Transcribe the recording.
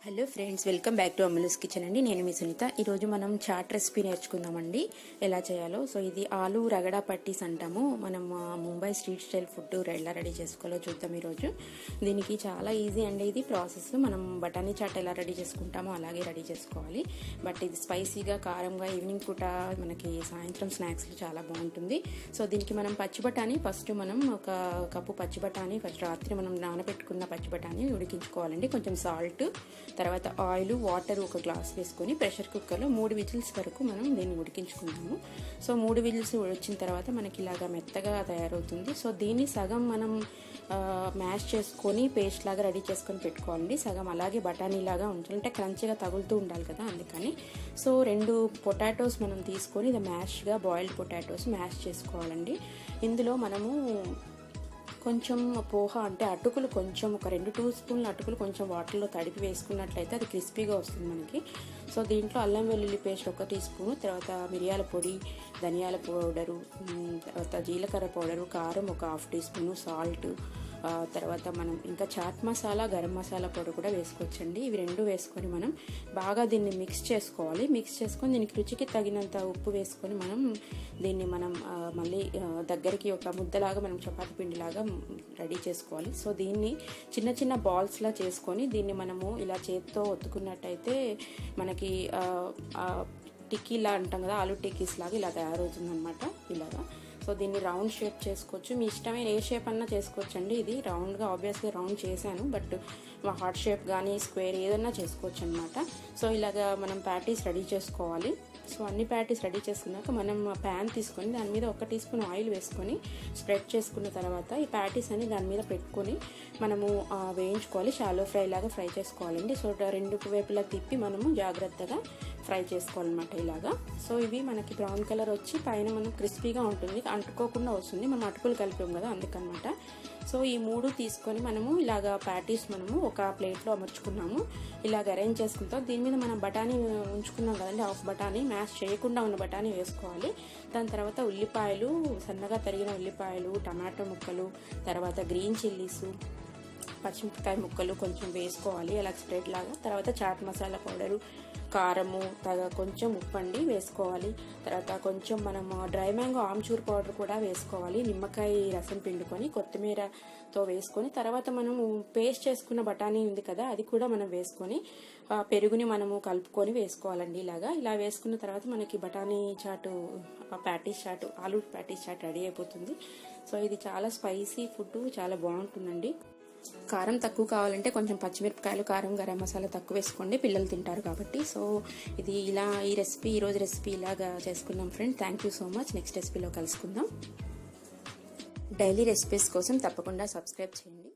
Hello friends, welcome back to Ammalu's kitchen అండి. నేను మీ సునీత. ఈరోజు మనం చాట్ రెసిపీ నేర్చుకుందామండి ఎలా చేయాలో. సో ఇది ఆలూ రగడా పట్టీస్ అంటాము. మనం ముంబై స్ట్రీట్ స్టైల్ ఫుడ్ ఎలా రెడీ చేసుకోవాలో చూద్దాం ఈరోజు. దీనికి చాలా ఈజీ అండి ఇది ప్రాసెస్. మనం బఠానీ చాట్ ఎలా రెడీ చేసుకుంటామో అలాగే రెడీ చేసుకోవాలి. బట్ ఇది స్పైసీగా కారంగా ఈవినింగ్ పూట మనకి సాయంత్రం స్నాక్స్లో చాలా బాగుంటుంది. సో దీనికి మనం పచ్చి బఠానీ ఫస్ట్ మనం ఒక కప్పు పచ్చి బఠానీ ఫస్ట్ రాత్రి మనం నానబెట్టుకున్న పచ్చి బఠానీ ఉడికించుకోవాలండి. కొంచెం సాల్ట్, తర్వాత ఆయిల్, వాటర్ ఒక గ్లాస్ వేసుకొని ప్రెషర్ కుక్కర్లో 3 విజిల్స్ వరకు మనం దీన్ని ఉడికించుకుందాము. సో 3 విజిల్స్ వచ్చిన తర్వాత మనకి ఇలాగా మెత్తగా తయారవుతుంది. సో దీన్ని సగం మనం మ్యాష్ చేసుకొని పేస్ట్ లాగా రెడీ చేసుకొని పెట్టుకోవాలండి. సగం అలాగే బఠానీ లాగా ఉంచాలి, అంటే క్రంచిగా తగులుతూ ఉండాలి కదా, అందుకని. సో 2 పొటాటోస్ మనం తీసుకొని ఇది మ్యాష్గా బాయిల్డ్ పొటాటోస్ మ్యాష్ చేసుకోవాలండి. ఇందులో మనము కొంచెం పోహ అంటే అటుకులు, కొంచెం ఒక 2 స్పూన్ల అటుకులు కొంచెం వాటర్లో తడిపి వేసుకున్నట్లయితే అది క్రిస్పీగా వస్తుంది మనకి. సో దీంట్లో అల్లం వెల్లుల్లి పేస్ట్ 1 టీ స్పూను, తర్వాత మిరియాల పొడి, ధనియాల పౌడరు, తర్వాత జీలకర్ర పౌడరు, కారం ఒక 1/2 టీ స్పూను, సాల్ట్, తర్వాత మనం ఇంకా చాట్ మసాలా, గరం మసాలా పొడి కూడా వేసుకోవచ్చండి. ఇవి 2 వేసుకొని మనం బాగా దీన్ని మిక్స్ చేసుకోవాలి. మిక్స్ చేసుకొని దీనికి రుచికి తగినంత ఉప్పు వేసుకొని దీన్ని మనం మళ్ళీ దగ్గరికి ఒక ముద్దలాగా మనం చపాతీ పిండిలాగా రెడీ చేసుకోవాలి. సో దీన్ని చిన్న చిన్న బాల్స్లా చేసుకొని దీన్ని మనము ఇలా చేతితో ఒత్తుకున్నట్టయితే మనకి టిక్కీలా అంటాం కదా, ఆలూ టిక్కీస్ లాగా ఇలా తయారవుతుంది అనమాట. ఇలాగా సో దీన్ని రౌండ్ షేప్ చేసుకోవచ్చు. మీ ఇష్టమైన ఏ షేప్ అన్నా చేసుకోవచ్చు అండి. ఇది రౌండ్గా ఆబ్వియస్గా రౌండ్ చేశాను, బట్ హార్ట్ షేప్ కానీ స్క్వేర్ ఏదన్నా చేసుకోవచ్చు అనమాట. సో ఇలాగా మనం ప్యాటీస్ రెడీ చేసుకోవాలి. సో అన్ని ప్యాటీస్ రెడీ చేసుకున్నాక మనం ప్యాన్ తీసుకొని దాని మీద 1 టీ స్పూన్ ఆయిల్ వేసుకొని స్ప్రెడ్ చేసుకున్న తర్వాత ఈ ప్యాటీస్ అన్ని దాని మీద పెట్టుకొని మనము వేయించుకోవాలి. షాలో ఫ్రై లాగా ఫ్రై చేసుకోవాలండి. సో 2 వైపులా తిప్పి మనము జాగ్రత్తగా ఫ్రై చేసుకోవాలన్నమాట ఇలాగా. సో ఇవి మనకి బ్రౌన్ కలర్ వచ్చి పైన మనం క్రిస్పీగా ఉంటుంది, అంటుకోకుండా వస్తుంది. మనం అటుకులు కలిపాం కదా, అందుకనమాట. సో ఈ 3 తీసుకొని మనము ఇలాగా ప్యాటీస్ మనము ఒక ప్లేట్లో అమర్చుకున్నాము. ఇలాగ అరేంజ్ చేసుకుంటాం. దీని మీద మనం బఠానీ ఉంచుకున్నాం కదండి, హాఫ్ బఠానీ, మ్యాష్ చేయకుండా ఉన్న బఠానీ వేసుకోవాలి. దాని తర్వాత ఉల్లిపాయలు, సన్నగా తరిగిన ఉల్లిపాయలు, టమాటో ముక్కలు, తర్వాత గ్రీన్ చిల్లీసు, పచ్చిమిరపకాయ ముక్కలు కొంచెం వేసుకోవాలి అలా స్ప్రెడ్ లాగా. తర్వాత చాట్ మసాలా పౌడరు, కారము, కొంచెం ఉప్పు అండి వేసుకోవాలి. తర్వాత కొంచెం మనం డ్రై మ్యాంగో ఆమ్చూర్ పౌడర్ కూడా వేసుకోవాలి. నిమ్మకాయ రసం పిండుకొని కొత్తిమీరతో వేసుకొని తర్వాత మనము పేస్ట్ చేసుకున్న బఠానీ ఉంది కదా, అది కూడా మనం వేసుకొని పెరుగుని మనము కలుపుకొని వేసుకోవాలండి. ఇలా వేసుకున్న తర్వాత మనకి బఠానీ చాటు, ప్యాటీస్ చాటు, ఆలూ ప్యాటీస్ చాట్ రెడీ అయిపోతుంది. సో ఇది చాలా స్పైసీ ఫుడ్, చాలా బాగుంటుందండి. కారం తక్కువ కావాలంటే కొంచెం పచ్చిమిరపకాయలు, కారం, గరం మసాలా తక్కువ వేసుకోండి, పిల్లలు తింటారు కాబట్టి. సో ఇది ఈరోజు రెసిపీ ఇలాగా చేసుకున్నాం friend. Thank you so much. నెక్స్ట్ రెసిపీలో కలుసుకుందాం. డైలీ రెసిపీస్ కోసం తప్పకుండా సబ్స్క్రైబ్ చేయండి.